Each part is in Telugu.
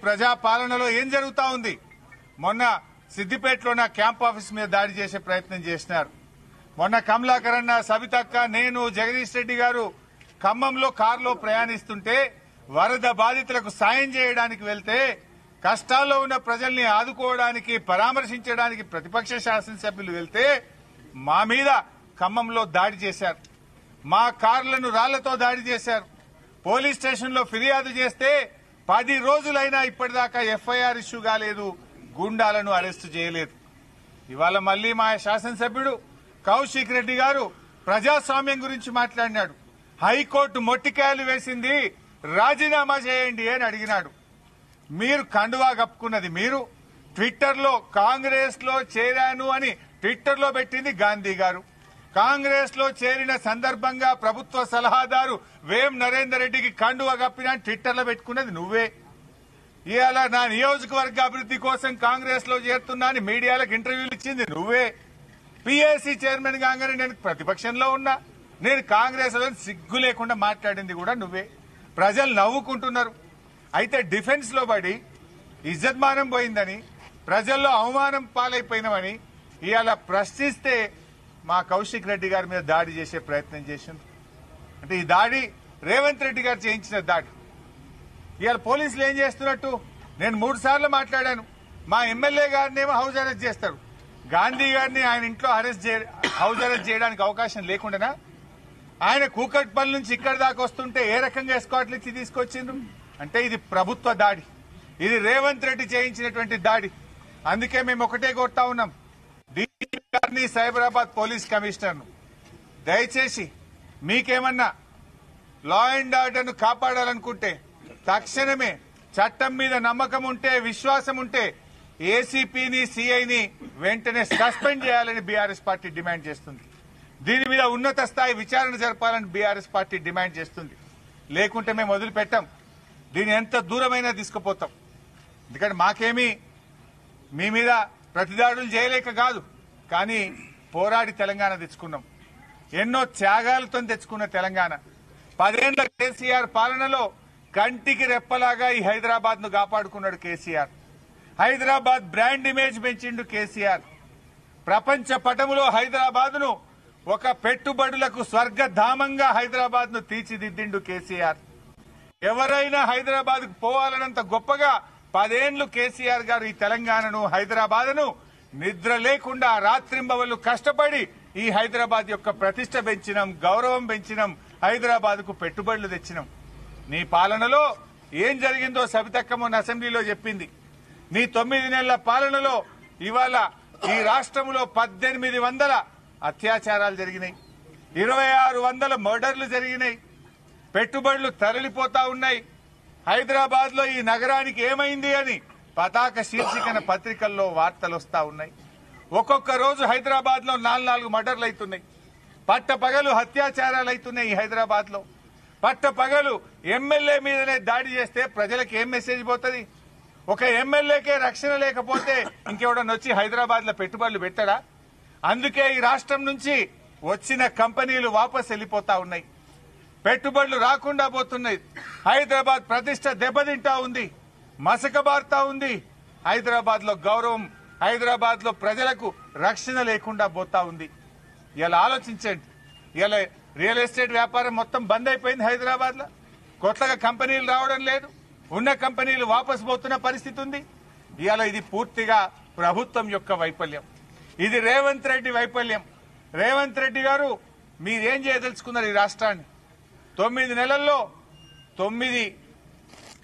ప్రజా పాలనలో ఏం జరుగుతా ఉంది? మొన్న సిద్దిపేటలో నా క్యాంప్ ఆఫీస్ మీద దాడి చేసే ప్రయత్నం చేసినారు. మొన్న కమలాకరణ, సబితక్క, నేను, జగదీష్ రెడ్డి గారు ఖమ్మంలో కారులో ప్రయాణిస్తుంటే వరద బాధితులకు సాయం చేయడానికి వెళ్తే కష్టాల్లో ఉన్న ప్రజల్ని ఆదుకోవడానికి పరామర్శించడానికి ప్రతిపక్ష శాసనసభ్యులు వెళ్తే మా మీద ఖమ్మంలో దాడి చేశారు. మా కార్లను రాళ్లతో దాడి చేశారు. పోలీస్ స్టేషన్లో ఫిర్యాదు చేస్తే 10 రోజులైనా ఇప్పటిదాకా ఎఫ్ఐఆర్ ఇష్యూ కాలేదు, గుండాలను అరెస్టు చేయలేదు. ఇవాళ మళ్లీ మా శాసనసభ్యుడు కౌశిక్ రెడ్డి గారు ప్రజాస్వామ్యం గురించి మాట్లాడినాడు. హైకోర్టు మొట్టికాయలు వేసింది, రాజీనామా చేయండి అని అడిగినాడు. మీరు కండువా కప్పుకున్నది మీరు. ట్విట్టర్ లో కాంగ్రెస్ లో చేరాను అని ట్విట్టర్ లో పెట్టింది గాంధీ గారు. కాంగ్రెస్ లో చేరిన సందర్భంగా ప్రభుత్వ సలహాదారు వేం నరేందర్ రెడ్డికి కండువా కప్పినా ట్విట్టర్ లో పెట్టుకున్నది నువ్వే. ఇవాళ నా నియోజకవర్గ అభివృద్ధి కోసం కాంగ్రెస్ లో చేరుతున్నా అని మీడియాలకు ఇంటర్వ్యూలు ఇచ్చింది నువ్వే. పీఏసీ చైర్మన్ కాగానే నేను ప్రతిపక్షంలో ఉన్నా, నేను కాంగ్రెస్ లో సిగ్గు లేకుండా మాట్లాడింది కూడా నువ్వే. ప్రజలు నవ్వుకుంటున్నారు. అయితే డిఫెన్స్ లో పడి ఇజ్జత్మానం పోయిందని, ప్రజల్లో అవమానం పాలైపోయినామని ఇవాళ ప్రశ్నిస్తే మా కౌశిక్ రెడ్డి గారి మీద దాడి చేసే ప్రయత్నం చేసింది. అంటే ఈ దాడి రేవంత్ రెడ్డి గారు చేయించిన దాడి. ఇవాళ పోలీసులు ఏం చేస్తున్నట్టు? నేను 3 సార్లు మాట్లాడాను. మా ఎమ్మెల్యే గారినేమో హౌస్ అరెస్ట్ చేస్తారు, గాంధీ గారిని ఆయన ఇంట్లో హౌస్ అరెస్ట్ చేయడానికి అవకాశం లేకుండానా? ఆయన కూకట్పల్లి నుంచి ఇక్కడి దాకా వస్తుంటే ఏ రకంగా ఎస్కాట్లు ఇచ్చి తీసుకొచ్చిండ్రు? అంటే ఇది ప్రభుత్వ దాడి, ఇది రేవంత్ రెడ్డి చేయించినటువంటి దాడి. అందుకే మేము ఒకటే కోరుతా ఉన్నాం, డీజీపీ గారిని, సైబరాబాద్ పోలీస్ కమిషనర్ను, దయచేసి మీకేమన్నా లా అండ్ ఆర్డర్ను కాపాడాలనుకుంటే తక్షణమే చట్టం మీద నమ్మకం ఉంటే, విశ్వాసం ఉంటే ఏసీపీని, సిఐని వెంటనే సస్పెండ్ చేయాలని బీఆర్ఎస్ పార్టీ డిమాండ్ చేస్తుంది. దీని మీద ఉన్నత స్థాయి విచారణ జరపాలని బీఆర్ఎస్ పార్టీ డిమాండ్ చేస్తుంది. లేకుంటే మేము వదిలిపెట్టాం. దీన్ని ఎంత దూరమైనా తీసుకుపోతాం. ఎందుకంటే మాకేమీ మీ మీద ప్రతిదాడులు చేయలేక కాదు, కానీ పోరాడి తెలంగాణ తెచ్చుకున్నాం. ఎన్నో త్యాగాలతో తెచ్చుకున్న తెలంగాణ. 10 ఏళ్ల కేసీఆర్ పాలనలో కంటికి రెప్పలాగా ఈ హైదరాబాద్ ను కాపాడుకున్నాడు కేసీఆర్. హైదరాబాద్ బ్రాండ్ ఇమేజ్ పెంచిండు కేసీఆర్. ప్రపంచ పటములో హైదరాబాద్ ను ఒక పెట్టుబడులకు స్వర్గధామంగా హైదరాబాద్ ను తీర్చిదిద్దిండు కేసీఆర్. ఎవరైనా హైదరాబాద్ కు పోవాలన్నంత గొప్పగా 10 ఏళ్లు కేసీఆర్ గారు ఈ తెలంగాణను, హైదరాబాద్ ను నిద్ర లేకుండా రాత్రింబవళ్లు కష్టపడి ఈ హైదరాబాద్ యొక్క ప్రతిష్ట పెంచినాం, గౌరవం పెంచినాం, హైదరాబాద్ కు పెట్టుబడులు తెచ్చినాం. నీ పాలనలో ఏం జరిగిందో సబితక్క మొన్న అసెంబ్లీలో చెప్పింది. నీ 9 నెలల పాలనలో ఇవాళ ఈ రాష్ట్రంలో 1800 అత్యాచారాలు జరిగినాయి, 2600 మర్డర్లు జరిగినాయి, పెట్టుబడులు తరలిపోతా ఉన్నాయి. హైదరాబాద్ లో ఈ నగరానికి ఏమైంది అని పతాక శీర్షికన పత్రికల్లో వార్తలు వస్తా ఉన్నాయి. ఒక్కొక్క రోజు హైదరాబాద్ లో 4 మర్డర్లు అవుతున్నాయి. పట్టపగలు అత్యాచారాలు అవుతున్నాయి. ఈ హైదరాబాద్ లో పట్టపగలు ఎమ్మెల్యే మీదనే దాడి చేస్తే ప్రజలకు ఏం మెసేజ్ పోతుంది? ఒక ఎమ్మెల్యేకే రక్షణ లేకపోతే ఇంకెవడన్నా వచ్చి హైదరాబాద్ లో పెట్టుబడులు పెట్టడా? అందుకే ఈ రాష్ట్రం నుంచి వచ్చిన కంపెనీలు వాపస్ వెళ్లిపోతా ఉన్నాయి, పెట్టుబడులు రాకుండా పోతున్నాయి. హైదరాబాద్ ప్రతిష్ట దెబ్బతింటా ఉంది, మసకబారుతా ఉంది. హైదరాబాద్ లో గౌరవం, హైదరాబాద్ లో ప్రజలకు రక్షణ లేకుండా పోతా ఉంది. ఇలా ఆలోచించండి. ఇలా రియల్ ఎస్టేట్ వ్యాపారం మొత్తం బంద్ అయిపోయింది హైదరాబాద్ లో. కొత్తగా కంపెనీలు రావడం లేదు, ఉన్న కంపెనీలు వాపసు పోతున్న పరిస్థితి ఉంది. ఇవాళ ఇది పూర్తిగా ప్రభుత్వం యొక్క వైఫల్యం. ఇది రేవంత్ రెడ్డి వైఫల్యం. రేవంత్ రెడ్డి గారు మీరేం చేయదలుచుకున్నారు? ఈ రాష్ట్రాన్ని 9 నెలల్లో 9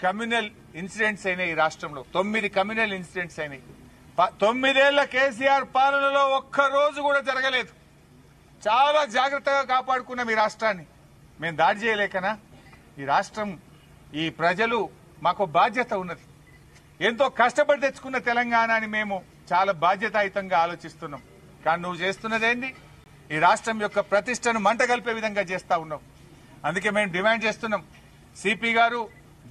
కమ్యూనల్ ఇన్సిడెంట్స్ అయినాయి. ఈ రాష్ట్రంలో 9 కమ్యూనల్ ఇన్సిడెంట్స్ అయినాయి. 9 ఏళ్ల కేసీఆర్ పాలనలో ఒక్క రోజు కూడా జరగలేదు. చాలా జాగ్రత్తగా కాపాడుకున్నాం ఈ రాష్ట్రాన్ని. మేము దాడి చేయలేకనా? ఈ రాష్ట్రం, ఈ ప్రజలు మాకు బాధ్యత ఉన్నది. ఎంతో కష్టపడి తెచ్చుకున్న తెలంగాణని మేము చాలా బాధ్యతాయుతంగా ఆలోచిస్తున్నాం. కానీ నువ్వు చేస్తున్నదేంది? ఈ రాష్ట్రం యొక్క ప్రతిష్టను మంటగలిపే విధంగా చేస్తా ఉన్నావు. అందుకే మేము డిమాండ్ చేస్తున్నాం, సిపి గారు,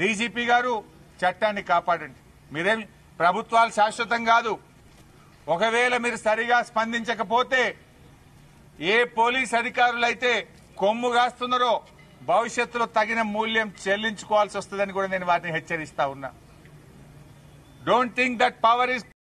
డీజీపీ గారు చట్టాన్ని కాపాడండి. మీరేం ప్రభుత్వాలు శాశ్వతం కాదు. ఒకవేళ మీరు సరిగా స్పందించకపోతే ఏ పోలీస్ అధికారులైతే కొమ్ము కాస్తున్నారో భవిష్యత్తులో తగిన మూల్యం చెల్లించుకోవాల్సి వస్తుందని కూడా నేను వారిని హెచ్చరిస్తా ఉన్నా. Don't think that power is